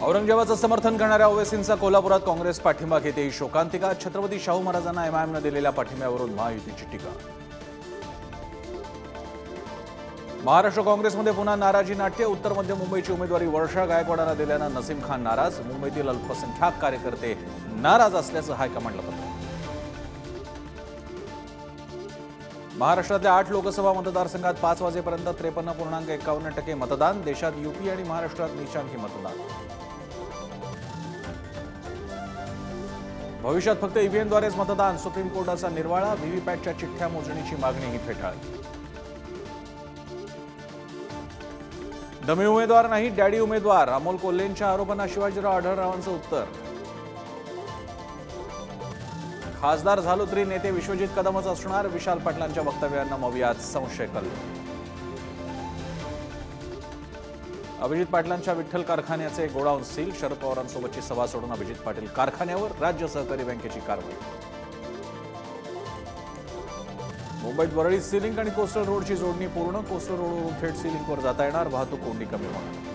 औरंगजेबाचं समर्थन करणाऱ्या ओवेसींचा कोल्हापुरात काँग्रेस पाठिंबा घेते। शोकांतिका छत्रपती शाहू महाराजांना एमआयएमने दिलेल्या पाठिंब्यावरून महायुतीची टीका। महाराष्ट्र काँग्रेसमध्ये पुन्हा नाराजी नाट्य। उत्तर मध्य मुंबईची उमेदवारी वर्षा गायकवाडांना दिल्यानं नसीम खान नाराज। मुंबईतील अल्पसंख्याक कार्यकर्ते नाराज असल्याचं हायकमांडला पत्र। महाराष्ट्रातल्या 8 लोकसभा मतदारसंघात 5 वाजेपर्यंत 53.51% मतदान। देशात यूपी आणि महाराष्ट्रात नीचांकी मतदान। भविष्यात फक्त ईव्हीएमद्वारेच मतदान। सुप्रीम कोर्टाचा निर्वाळा। व्हीव्हीपॅटच्या चिठ्ठ्या मोजणीची मागणीही फेटाळली। डमी उमेदवार नाही, डॅडी उमेदवार। अमोल कोल्हेंच्या आरोपांना शिवाजीराव आढळरावांचं उत्तर। खासदार झालो तरी नेते विश्वजित कदमच असणार। विशाल पाटलांच्या वक्तव्यांना मवियात संशय कल। अभिजित पाटलांच्या विठ्ठल कारखान्याचे गोडाऊन सील। शरद पवारांसोबतची सभा सोडून अभिजित पाटील कारखान्यावर। राज्य सहकारी बँकेची कारवाई। मुंबईत वरळी सीलिंग आणि कोस्टल रोडची जोडणी पूर्ण। कोस्टल रोडवरून थेट सीलिंगवर जाता येणार। वाहतूक कोंडी कमी होणार।